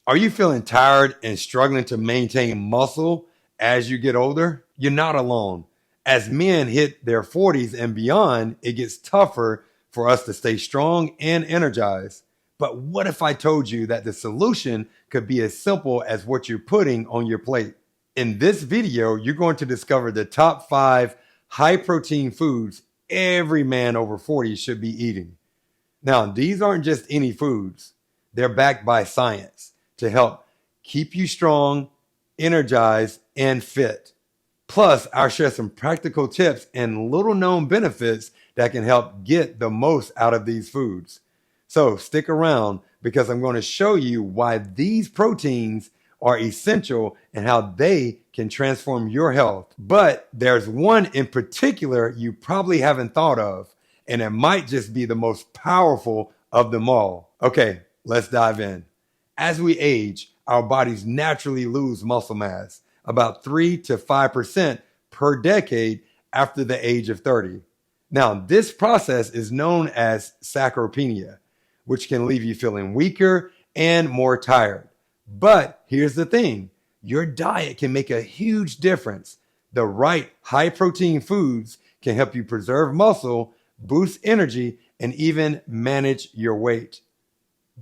Are you feeling tired and struggling to maintain muscle as you get older? You're not alone. As men hit their 40s and beyond, it gets tougher for us to stay strong and energized. But what if I told you that the solution could be as simple as what you're putting on your plate? In this video, you're going to discover the top 5 high protein foods every man over 40 should be eating. Now, these aren't just any foods. They're backed by science to help keep you strong, energized, and fit. Plus, I'll share some practical tips and little known benefits that can help get the most out of these foods. So stick around because I'm going to show you why these proteins are essential and how they can transform your health. But there's one in particular you probably haven't thought of, and it might just be the most powerful of them all. Okay, let's dive in. As we age, our bodies naturally lose muscle mass, about 3 to 5% per decade after the age of 30. Now, this process is known as sarcopenia, which can leave you feeling weaker and more tired. But here's the thing, your diet can make a huge difference. The right high protein foods can help you preserve muscle, boost energy, and even manage your weight.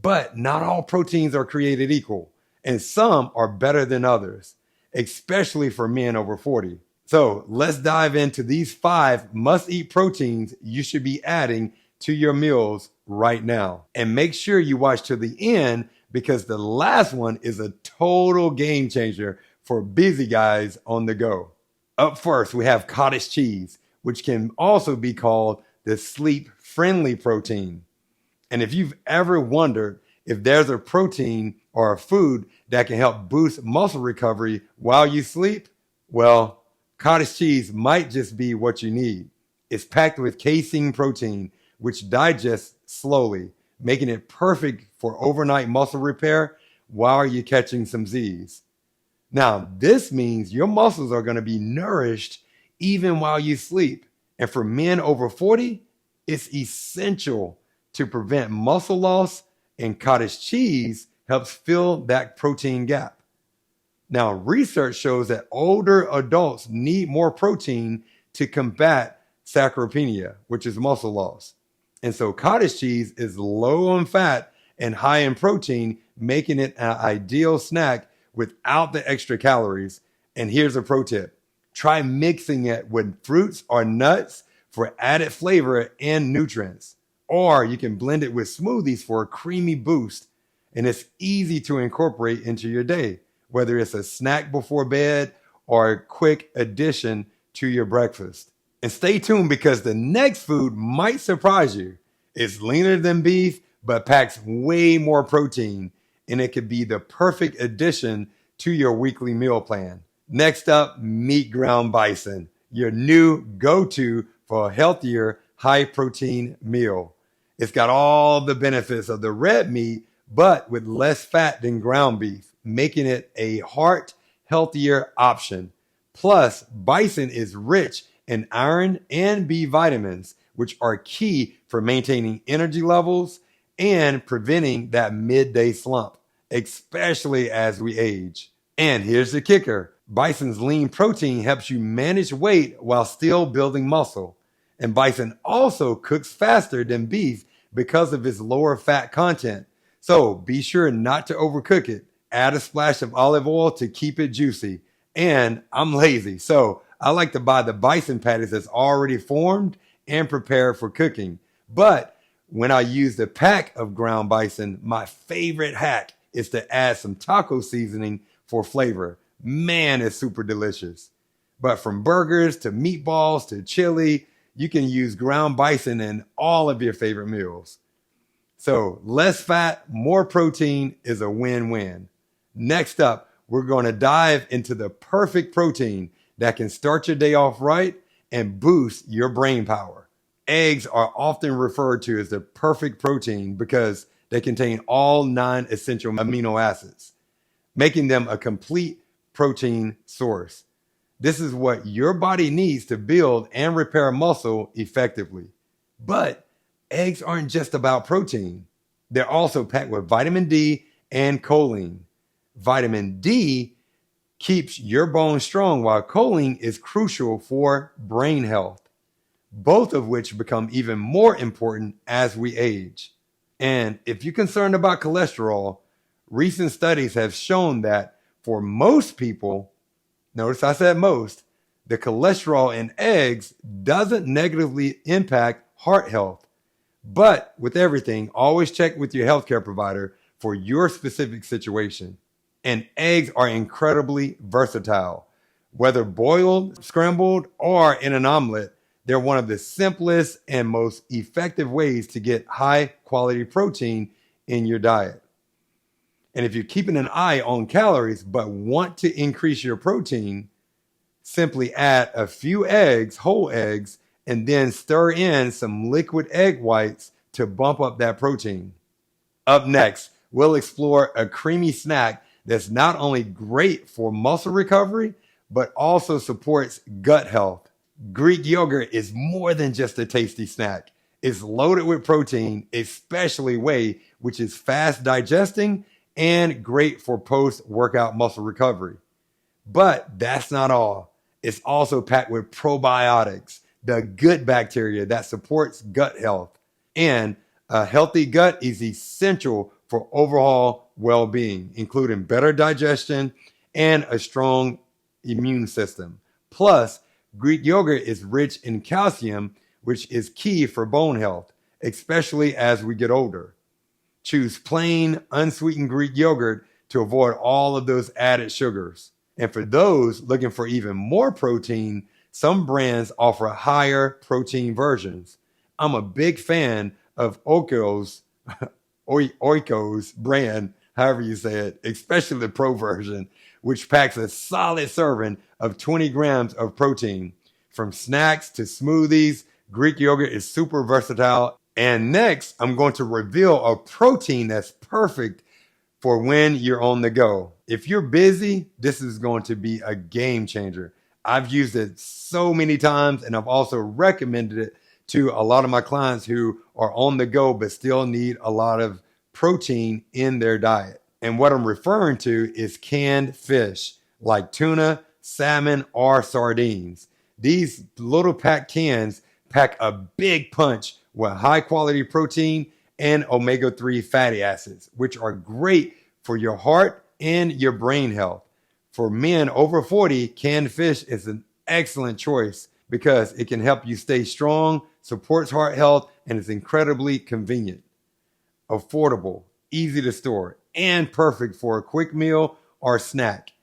But not all proteins are created equal, and some are better than others, especially for men over 40. So let's dive into these 5 must-eat proteins you should be adding to your meals right now. And make sure you watch to the end because the last one is a total game changer for busy guys on the go. Up first, we have cottage cheese, which can also be called the sleep-friendly protein. And if you've ever wondered if there's a protein or a food that can help boost muscle recovery while you sleep, well, cottage cheese might just be what you need. It's packed with casein protein, which digests slowly, making it perfect for overnight muscle repair while you're catching some Z's. Now, this means your muscles are going to be nourished even while you sleep. And for men over 40, it's essential to prevent muscle loss, and cottage cheese helps fill that protein gap. Now, research shows that older adults need more protein to combat sarcopenia, which is muscle loss. And so cottage cheese is low on fat and high in protein, making it an ideal snack without the extra calories. And here's a pro tip. Try mixing it with fruits or nuts for added flavor and nutrients. Or you can blend it with smoothies for a creamy boost. And it's easy to incorporate into your day, whether it's a snack before bed or a quick addition to your breakfast. And stay tuned because the next food might surprise you. It's leaner than beef, but packs way more protein, and it could be the perfect addition to your weekly meal plan. Next up, meat ground bison, your new go-to for a healthier, high-protein meal. It's got all the benefits of the red meat, but with less fat than ground beef, making it a heart healthier option. Plus, bison is rich in iron and B vitamins, which are key for maintaining energy levels and preventing that midday slump, especially as we age. And here's the kicker. Bison's lean protein helps you manage weight while still building muscle. And bison also cooks faster than beef because of its lower fat content. So be sure not to overcook it. Add a splash of olive oil to keep it juicy. And I'm lazy, so I like to buy the bison patties that's already formed and prepared for cooking. But when I use the pack of ground bison, my favorite hack is to add some taco seasoning for flavor. Man, it's super delicious. But from burgers to meatballs to chili, you can use ground bison in all of your favorite meals. So less fat, more protein is a win-win. Next up, we're going to dive into the perfect protein that can start your day off right and boost your brain power. Eggs are often referred to as the perfect protein because they contain all 9 essential amino acids, making them a complete protein source. This is what your body needs to build and repair muscle effectively. But eggs aren't just about protein. They're also packed with vitamin D and choline, Vitamin D keeps your bones strong, while choline is crucial for brain health, both of which become even more important as we age. And if you're concerned about cholesterol, recent studies have shown that for most people, notice I said most, the cholesterol in eggs doesn't negatively impact heart health. But with everything, always check with your healthcare provider for your specific situation. And eggs are incredibly versatile. Whether boiled, scrambled, or in an omelet, they're one of the simplest and most effective ways to get high quality protein in your diet. And if you're keeping an eye on calories but want to increase your protein, simply add a few eggs, whole eggs, and then stir in some liquid egg whites to bump up that protein. Up next, we'll explore a creamy snack that's not only great for muscle recovery, but also supports gut health. Greek yogurt is more than just a tasty snack. It's loaded with protein, especially whey, which is fast digesting and great for post-workout muscle recovery. But that's not all. It's also packed with probiotics, the good bacteria that supports gut health. And a healthy gut is essential for overall well-being, including better digestion and a strong immune system. Plus, Greek yogurt is rich in calcium, which is key for bone health, especially as we get older. Choose plain, unsweetened Greek yogurt to avoid all of those added sugars. And for those looking for even more protein, some brands offer higher protein versions. I'm a big fan of Oiko's brand, however you say it, especially the pro version, which packs a solid serving of 20 grams of protein. From snacks to smoothies, Greek yogurt is super versatile. And next, I'm going to reveal a protein that's perfect for when you're on the go. If you're busy, this is going to be a game changer. I've used it so many times, and I've also recommended it to a lot of my clients who are on the go but still need a lot of protein in their diet. And what I'm referring to is canned fish like tuna, salmon, or sardines. These little packed cans pack a big punch with high quality protein and omega-3 fatty acids, which are great for your heart and your brain health. For men over 40, canned fish is an excellent choice because it can help you stay strong, supports heart health, and is incredibly convenient, affordable, easy to store, and perfect for a quick meal or snack.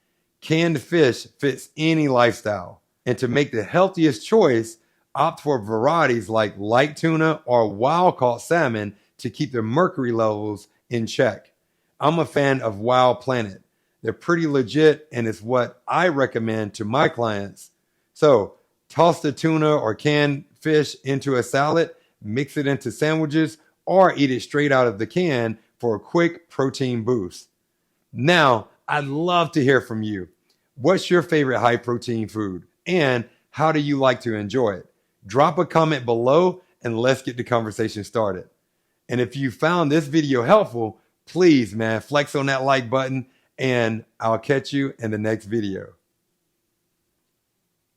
Canned fish fits any lifestyle. And to make the healthiest choice, opt for varieties like light tuna or wild-caught salmon to keep the mercury levels in check. I'm a fan of Wild Planet. They're pretty legit, and it's what I recommend to my clients. So toss the tuna or canned fish into a salad, mix it into sandwiches, or eat it straight out of the can for a quick protein boost. Now, I'd love to hear from you. What's your favorite high protein food, and how do you like to enjoy it? Drop a comment below and let's get the conversation started. And if you found this video helpful, please, flex on that like button, and I'll catch you in the next video.